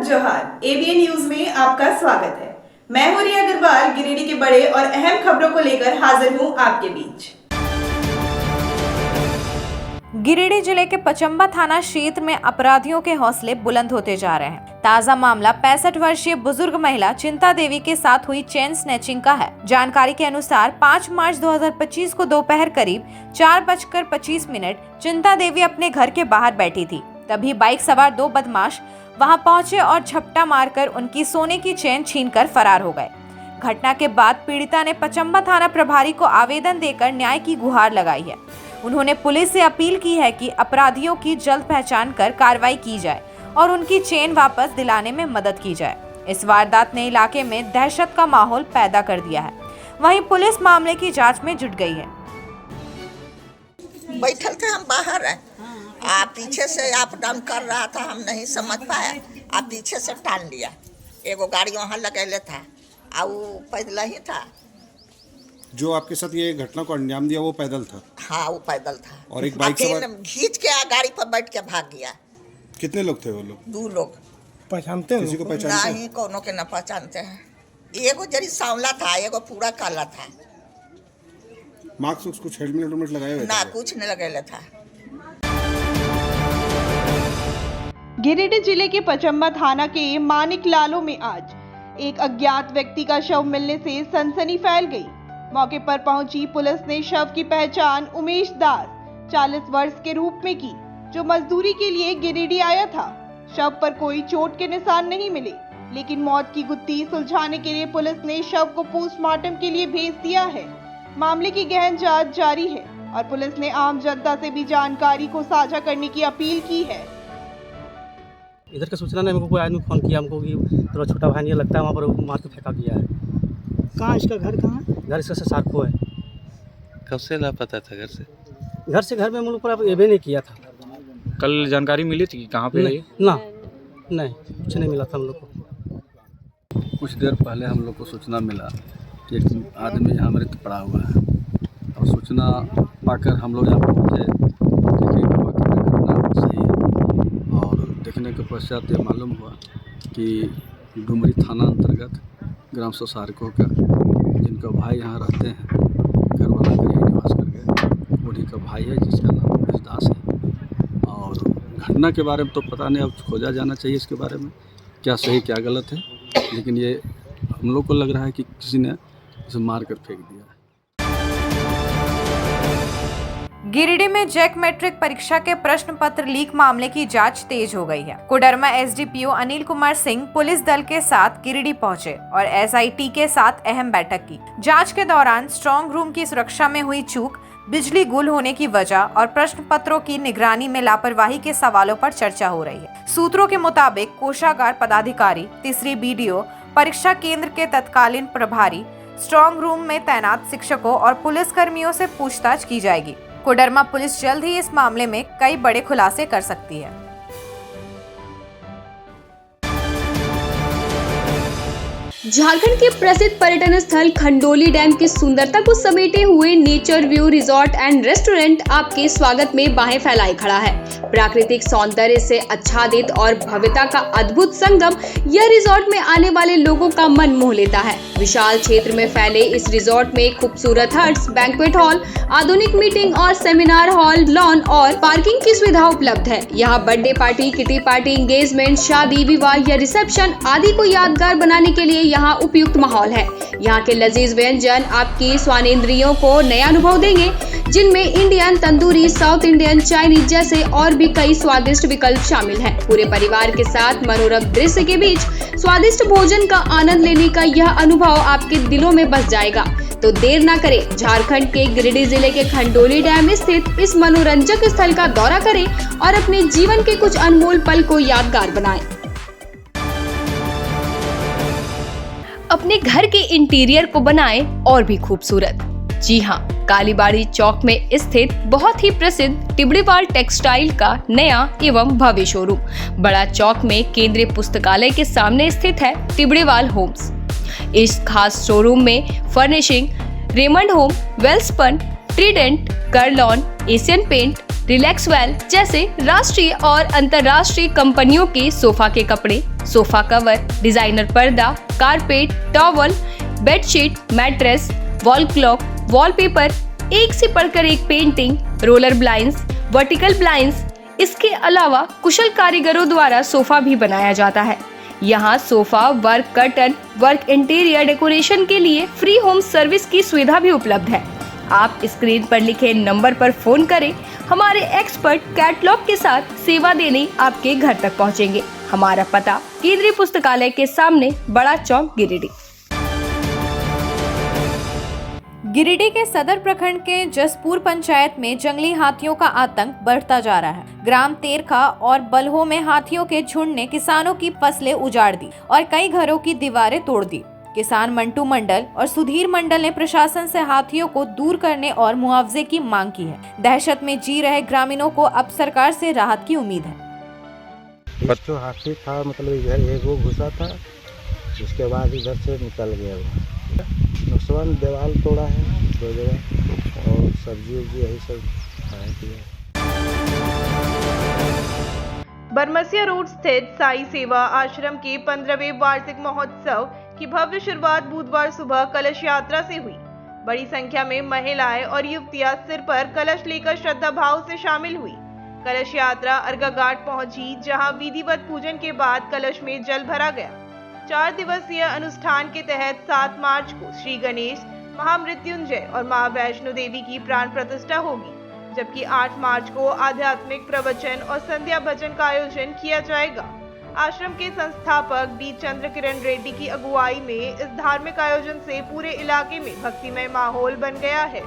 जोहार। ABN news में आपका स्वागत है। मैं हूं रिया अग्रवाल। गिरिडीह के बड़े और अहम खबरों को लेकर हाजिर हूं आपके बीच। गिरिडीह जिले के पचंबा थाना क्षेत्र में अपराधियों के हौसले बुलंद होते जा रहे हैं। ताजा मामला 65 वर्षीय बुजुर्ग महिला चिंता देवी के साथ हुई चेन स्नैचिंग का है। जानकारी के अनुसार 5 मार्च 2025 को दोपहर करीब 4:25 चिंता देवी अपने घर के बाहर बैठी थी। तभी बाइक सवार 2 बदमाश वहां पहुंचे और झपटा मारकर उनकी सोने की चेन छीनकर फरार हो गए। घटना के बाद पीड़िता ने पचंबा थाना प्रभारी को आवेदन देकर न्याय की गुहार लगाई है। उन्होंने पुलिस से अपील की है कि अपराधियों की जल्द पहचान कर कार्रवाई की जाए और उनकी चेन वापस दिलाने में मदद की जाए। इस वारदात ने इलाके में दहशत का माहौल पैदा कर दिया है। वहीं पुलिस मामले की जांच में जुट गई है। बैठल थे हम बाहर है, आप पीछे से अप डाउन कर रहा था, हम नहीं समझ पाया, आप पीछे से टान लिया। एगो गाड़ी वहाँ लगेले था और वो पैदल ही था। जो आपके साथ ये घटना को अंजाम दिया वो पैदल था? हाँ, वो पैदल था और एक बाइक सवार खींच के गाड़ी पर बैठ के भाग गया। कितने लोग थे वो लोग? 2 लोग। पहचानते हैं? किसी को पहचानते हैं? नहीं, कोनो के न पहचानते हैं। एगो जरी सांवला था, एगो पूरा काला था। मास्क कुछ हेलमेट लगाए हुए ना, थे? कुछ नहीं लगेले था। गिरिडीह जिले के पचंबा थाना के मानिक लालो में आज एक अज्ञात व्यक्ति का शव मिलने से सनसनी फैल गई। मौके पर पहुंची पुलिस ने शव की पहचान उमेश दास 40 वर्ष के रूप में की, जो मजदूरी के लिए गिरिडीह आया था। शव पर कोई चोट के निशान नहीं मिले, लेकिन मौत की गुत्थी सुलझाने के लिए पुलिस ने शव को पोस्टमार्टम के लिए भेज दिया है। मामले की गहन जांच जारी है और पुलिस ने आम जनता से भी जानकारी को साझा करने की अपील की है। इधर का सूचना ने हमको कोई आदमी फ़ोन किया हमको कि थोड़ा छोटा भाई नहीं लगता है, वहाँ पर मार के फेंका गया है। कहाँ इसका घर कहाँ है? घर इसका से सारको है। कब से लापता था घर से? घर में हम लोग पर ये भी नहीं किया था। कल जानकारी मिली थी कि कहाँ पे है? नहीं, कुछ नहीं मिला था हम लोग को। कुछ देर पहले हम लोग को सूचना मिला कि एक आदमी यहाँ मृत पड़ा हुआ है और सूचना पाकर हम लोग यहाँ पहुँचे। देखिए घटना सही है और देखने के पश्चात ये मालूम हुआ कि डुमरी थाना अंतर्गत ग्राम सारको का जिनका भाई यहाँ रहते हैं, घर वाला गृह निवास करके, उन्हीं का भाई है जिसका नाम उमेश दास है। और घटना के बारे में तो पता नहीं, अब खोजा जाना चाहिए इसके बारे में क्या सही क्या गलत है, लेकिन ये हम लोग को लग रहा है कि किसी ने इसे मार कर फेंक दिया है। गिरिडीह में जैक मैट्रिक परीक्षा के प्रश्न पत्र लीक मामले की जांच तेज हो गई है। कोडरमा एसडीपीओ अनिल कुमार सिंह पुलिस दल के साथ गिरिडीह पहुंचे और एसआईटी के साथ अहम बैठक की। जांच के दौरान स्ट्रांग रूम की सुरक्षा में हुई चूक, बिजली गुल होने की वजह और प्रश्न पत्रों की निगरानी में लापरवाही के सवालों पर चर्चा हो रही है। सूत्रों के मुताबिक कोषागार पदाधिकारी, तीसरी बीडीओ, परीक्षा केंद्र के तत्कालीन प्रभारी, स्ट्रांग रूम में तैनात शिक्षकों और पुलिस कर्मियों से पूछताछ की जाएगी। कोडरमा पुलिस जल्द ही इस मामले में कई बड़े खुलासे कर सकती है। झारखंड के प्रसिद्ध पर्यटन स्थल खंडोली डैम की सुंदरता को समेटे हुए nature view resort and restaurant आपके स्वागत में बाहें फैलाए खड़ा है। प्राकृतिक सौंदर्य से आच्छादित और भव्यता का अद्भुत संगम यह रिजॉर्ट में आने वाले लोगों का मन मोह लेता है। विशाल क्षेत्र में फैले इस रिजॉर्ट में खूबसूरत हट्स, बैंक्वेट हॉल, आधुनिक मीटिंग और सेमिनार हॉल, लॉन और पार्किंग की सुविधा उपलब्ध है। यहाँ birthday party, kitty party, engagement, शादी, विवाह या रिसेप्शन आदि को यादगार बनाने के लिए यहाँ उपयुक्त माहौल है। यहाँ के लजीज व्यंजन आपकी स्वानेंद्रियों को नया अनुभव देंगे, जिनमें Indian, tandoori, south Indian, Chinese जैसे और भी कई स्वादिष्ट विकल्प शामिल हैं। पूरे परिवार के साथ मनोरम दृश्य के बीच स्वादिष्ट भोजन का आनंद लेने का यह अनुभव आपके दिलों में बस जाएगा। तो देर ना करें, झारखंड के गिरिडीह जिले के खंडोली डैम स्थित इस मनोरंजक स्थल का दौरा करें और अपने जीवन के कुछ अनमोल पल को यादगार बनाएं। अपने घर के इंटीरियर को बनाएं और भी खूबसूरत। जी हाँ, कालीबाड़ी चौक में स्थित बहुत ही प्रसिद्ध टिबड़ीवाल टेक्सटाइल का नया एवं भव्य शोरूम बड़ा चौक में केंद्रीय पुस्तकालय के सामने स्थित है टिबड़ीवाल होम्स। इस खास शोरूम में furnishing, Raymond Home, Welspun, Trident, Kurlon, Asian Paint, Relaxwell जैसे राष्ट्रीय और अंतर्राष्ट्रीय कंपनियों के सोफा के कपड़े, सोफा कवर, डिजाइनर पर्दा, carpet, towel, bedsheet, mattress, wall clock, wallpaper, एक से बढ़कर एक painting, roller blinds, vertical blinds, इसके अलावा कुशल कारीगरों द्वारा सोफा भी बनाया जाता है। यहाँ sofa work, curtain work, interior decoration के लिए फ्री होम सर्विस की सुविधा भी उपलब्ध है। आप स्क्रीन पर लिखे नंबर पर फोन करें, हमारे एक्सपर्ट कैटलॉग के साथ सेवा देने आपके घर तक पहुँचेंगे। हमारा पता केंद्रीय पुस्तकालय के सामने, बड़ा चौक, गिरिडीह। गिरिडीह के सदर प्रखंड के जसपुर पंचायत में जंगली हाथियों का आतंक बढ़ता जा रहा है। ग्राम तेरखा और बल्हो में हाथियों के झुंड ने किसानों की फसलें उजाड़ दी और कई घरों की दीवारें तोड़ दी। किसान मंटू मंडल और सुधीर मंडल ने प्रशासन से हाथियों को दूर करने और मुआवजे की मांग की है। दहशत में जी रहे ग्रामीणों को अब सरकार से राहत की उम्मीद है। जो हाथी था, मतलब इधर एक वो घुसा था, उसके बाद इधर से निकल गया। नुकसान दीवार तोड़ा है 2 जगह और सब्जी उब्जी यही सब खाया पिया। बरमसिया रोड स्थित साई सेवा आश्रम के 15वें वार्षिक महोत्सव की भव्य शुरुआत बुधवार सुबह कलश यात्रा से हुई। बड़ी संख्या में महिलाएं और युवतियां सिर पर कलश लेकर श्रद्धा भाव से शामिल हुई। कलश यात्रा अर्घा घाट पहुंची, जहां विधिवत पूजन के बाद कलश में जल भरा गया। 4 दिवसीय अनुष्ठान के तहत 7 मार्च को श्री गणेश, महामृत्युंजय और मां वैष्णो देवी की प्राण प्रतिष्ठा होगी, जबकि 8 मार्च को आध्यात्मिक प्रवचन और संध्या भजन का आयोजन किया जाएगा। आश्रम के संस्थापक डी चंद्र किरण रेड्डी की अगुवाई में इस धार्मिक आयोजन से पूरे इलाके में भक्तिमय माहौल बन गया है।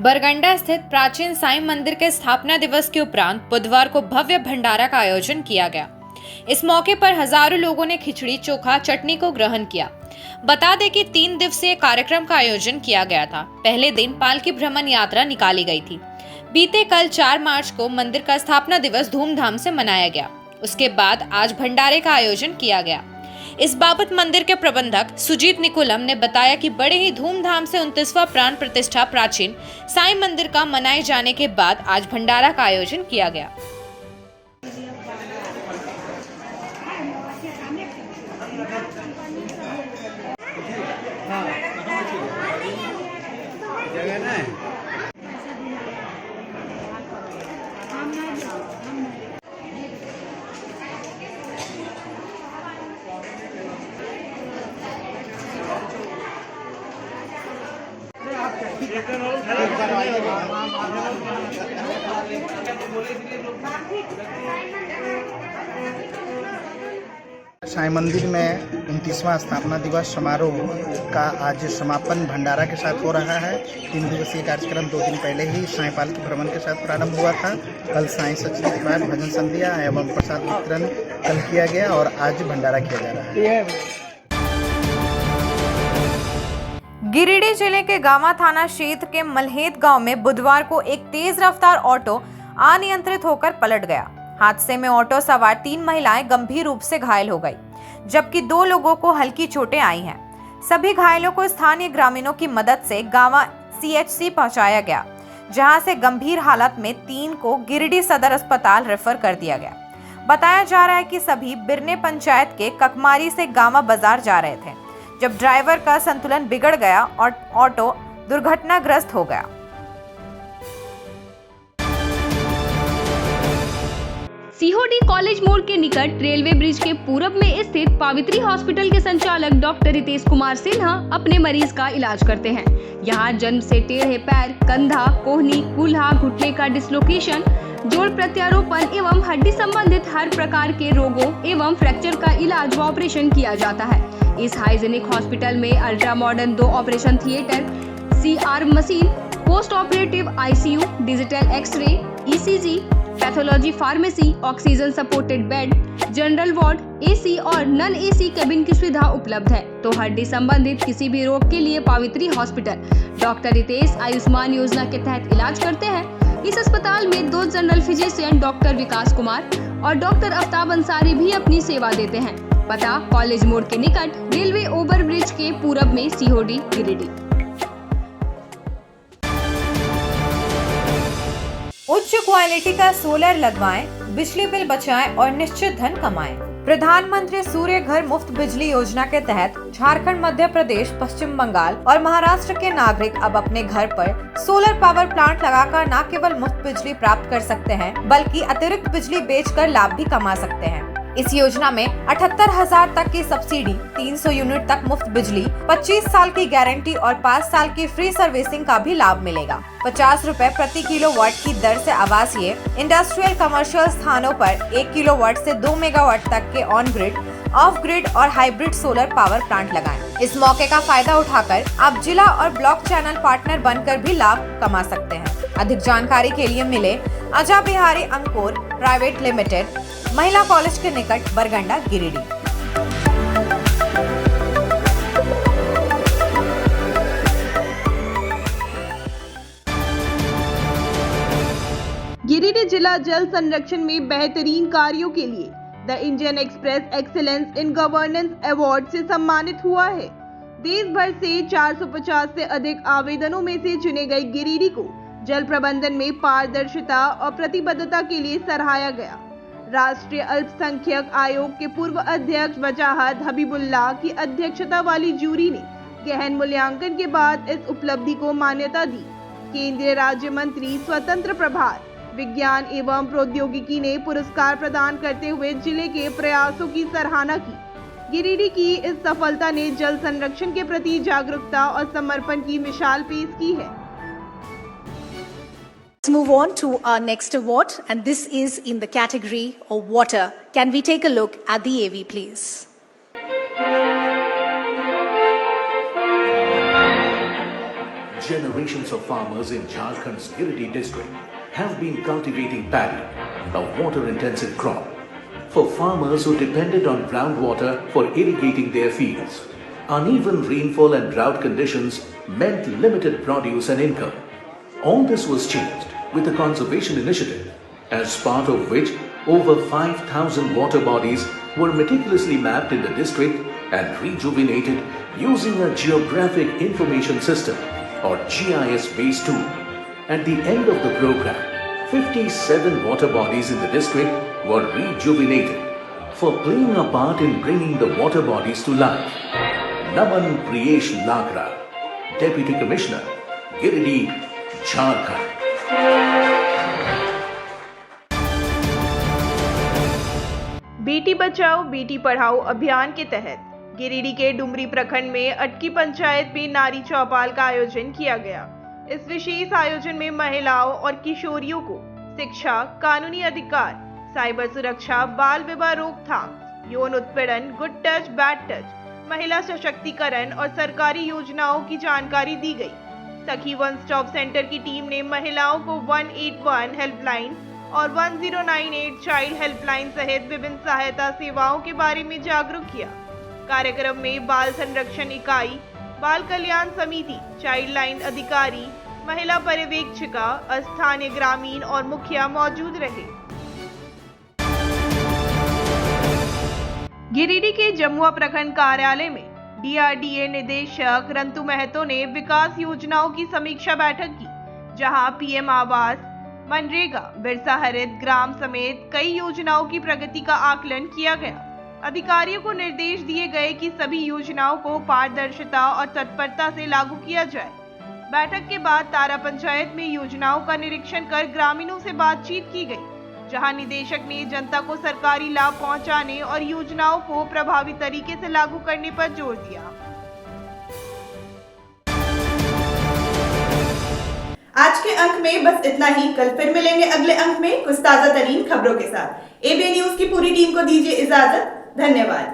बरगंडा स्थित प्राचीन साईं मंदिर के स्थापना दिवस के उपरांत बुधवार को भव्य भंडारा का आयोजन किया गया। इस मौके पर हजारों लोगों ने खिचड़ी, चोखा, चटनी को ग्रहण किया। बता दें कि 3 दिवसीय कार्यक्रम का आयोजन किया गया था। पहले दिन पालकी भ्रमण यात्रा निकाली गई थी। बीते कल 4 मार्च को मंदिर का स्थापना दिवस धूमधाम से मनाया गया। उसके बाद आज भंडारे का आयोजन किया गया। इस बाबत मंदिर के प्रबंधक सुजीत निकुलम ने बताया कि बड़े ही धूमधाम से 29वां प्राण प्रतिष्ठा प्राचीन साईं मंदिर का मनाए जाने के बाद आज भंडारा का आयोजन किया गया। साईं मंदिर में 29वां स्थापना दिवस समारोह का आज समापन भंडारा के साथ हो रहा है। 3 दिवसीय कार्यक्रम 2 दिन पहले ही साईं पालकी भ्रमण के साथ प्रारंभ हुआ था। कल साईं सचिव के बाद भजन संध्या एवं प्रसाद वितरण कल किया गया और आज भंडारा किया जा रहा है। गिरिडीह जिले के गामा थाना क्षेत्र के मलहेत गांव में बुधवार को एक तेज रफ्तार ऑटो अनियंत्रित होकर पलट गया। हादसे में ऑटो सवार 3 महिलाएं गंभीर रूप से घायल हो गई, जबकि 2 लोगों को हल्की चोटें आई हैं। सभी घायलों को स्थानीय ग्रामीणों की मदद से गामा CHC पहुंचाया गया, जहां से गंभीर हालत में 3 को गिरिडीह सदर अस्पताल रेफर कर दिया गया। बताया जा रहा है कि सभी बिरने पंचायत के ककमारी से गामा बाजार जा रहे थे, जब ड्राइवर का संतुलन बिगड़ गया और ऑटो दुर्घटनाग्रस्त हो गया। सीहोडी कॉलेज मोड़ के निकट रेलवे ब्रिज के पूरब में स्थित पावित्री हॉस्पिटल के संचालक डॉक्टर रितेश कुमार सिन्हा अपने मरीज का इलाज करते हैं। यहां जन्म से टेढ़े पैर, कंधा, कोहनी, कूल्हा, घुटने का डिस्लोकेशन, जोड़ प्रत्यारोपण एवं हड्डी संबंधित हर प्रकार के रोगों एवं फ्रैक्चर का इलाज व ऑपरेशन किया जाता है। इस हाइजेनिक हॉस्पिटल में ultra modern 2 operation theatre, CR machine, post operative ICU, digital x ray, ECG, pathology pharmacy, oxygen supported bed, general ward, AC और नॉन AC केबिन की सुविधा उपलब्ध है। तो हड्डी संबंधित किसी भी रोग के लिए पावित्री हॉस्पिटल डॉक्टर रितेश आयुष्मान योजना के तहत इलाज करते हैं। इस अस्पताल में 2 जनरल फिजिशियन डॉक्टर विकास कुमार और डॉक्टर आफ्ताब अंसारी भी अपनी सेवा देते हैं। पता कॉलेज मोड़ के निकट रेलवे ओवरब्रिज के पूरब में COD गिरिडीह। उच्च क्वालिटी का सोलर लगवाएं, बिजली बिल बचाएं और निश्चित धन कमाएं। प्रधानमंत्री सूर्य घर मुफ्त बिजली योजना के तहत झारखंड, मध्य प्रदेश, पश्चिम बंगाल और महाराष्ट्र के नागरिक अब अपने घर पर सोलर पावर प्लांट लगाकर न केवल मुफ्त बिजली प्राप्त कर सकते हैं, बल्कि अतिरिक्त बिजली बेचकर लाभ भी कमा सकते हैं। इस योजना में 78,000 तक की सब्सिडी, 300 यूनिट तक मुफ्त बिजली, 25 साल की गारंटी और 5 साल की फ्री सर्विसिंग का भी लाभ मिलेगा। 50 रुपए प्रति किलोवाट की दर से आवासीय, इंडस्ट्रियल, कमर्शियल स्थानों पर 1 किलोवाट से 2 मेगावाट तक के ऑन ग्रिड, ऑफ ग्रिड और हाइब्रिड सोलर पावर प्लांट लगाएं। इस मौके का फायदा उठाकर आप जिला और ब्लॉक चैनल पार्टनर बनकर भी लाभ कमा सकते हैं। अधिक जानकारी के लिए मिले अजा बिहारी अंकुर प्राइवेट लिमिटेड, महिला कॉलेज के निकट, बरगंडा, गिरिडीह। गिरिडीह जिला जल संरक्षण में बेहतरीन कार्यों के लिए the Indian express excellence in governance award से सम्मानित हुआ है। देश भर से 450 से अधिक आवेदनों में से चुने गए गिरिडीह को जल प्रबंधन में पारदर्शिता और प्रतिबद्धता के लिए सराहा गया। राष्ट्रीय अल्पसंख्यक आयोग के पूर्व अध्यक्ष वजाहत हबीबुल्लाह की अध्यक्षता वाली जूरी ने गहन मूल्यांकन के बाद इस उपलब्धि को मान्यता दी। केंद्रीय राज्य मंत्री स्वतंत्र प्रभार विज्ञान एवं प्रौद्योगिकी ने पुरस्कार प्रदान करते हुए जिले के प्रयासों की सराहना की। गिरिडीह की इस सफलता ने जल संरक्षण के प्रति जागरूकता और समर्पण की मिसाल पेश की है। Let's move on to our next award, and this is in the category of water. Can we take a look at the AV, please? Generations of farmers in Jharkhand's Giridih district have been cultivating paddy, a water-intensive crop. For farmers who depended on groundwater for irrigating their fields, uneven rainfall and drought conditions meant limited produce and income. All this was changed with a conservation initiative, as part of which over 5,000 water bodies were meticulously mapped in the district and rejuvenated using a Geographic Information System or GIS-based tool. At the end of the program, 57 water bodies in the district were rejuvenated for playing a part in bringing the water bodies to life. Naman Priyesh Lagra, Deputy Commissioner, Giridih, Jharkhand. Beti Bachao Beti Padhao अभियान के तहत गिरिडीह के डुमरी प्रखंड में अटकी पंचायत में नारी चौपाल का आयोजन किया गया। इस विशेष आयोजन में महिलाओं और किशोरियों को शिक्षा, कानूनी अधिकार, साइबर सुरक्षा, बाल विवाह रोकथाम, यौन उत्पीड़न, गुड टच, बैड टच, महिला सशक्तिकरण और सरकारी योजनाओं की जानकारी दी गई। सखी वन स्टॉप सेंटर की टीम ने महिलाओं को 181 हेल्पलाइन और 1098 चाइल्ड हेल्पलाइन सहित विभिन्न सहायता सेवाओं के बारे में जागरूक किया। कार्यक्रम में बाल संरक्षण इकाई, बाल कल्याण समिति, चाइल्ड लाइन अधिकारी, महिला पर्यवेक्षिका, स्थानीय ग्रामीण और मुखिया मौजूद रहे। गिरिडीह के जमुआ प्रखंड कार्यालय में DRDA निदेशक रंतु महतो ने विकास योजनाओं की समीक्षा बैठक की, जहां PM आवास, मनरेगा, बिरसा हरित ग्राम समेत कई योजनाओं की प्रगति का आकलन किया गया। अधिकारियों को निर्देश दिए गए कि सभी योजनाओं को पारदर्शिता और तत्परता से लागू किया जाए। बैठक के बाद तारा पंचायत में योजनाओं का निरीक्षण कर ग्रामीणों से बातचीत की गई, जहां निदेशक ने जनता को सरकारी लाभ पहुंचाने और योजनाओं को प्रभावी तरीके से लागू करने पर जोर दिया। आज के अंक में बस इतना ही। कल फिर मिलेंगे अगले अंक में कुछ ताजा तरीन खबरों के साथ। ABN न्यूज की पूरी टीम को दीजिए इजाजत। धन्यवाद।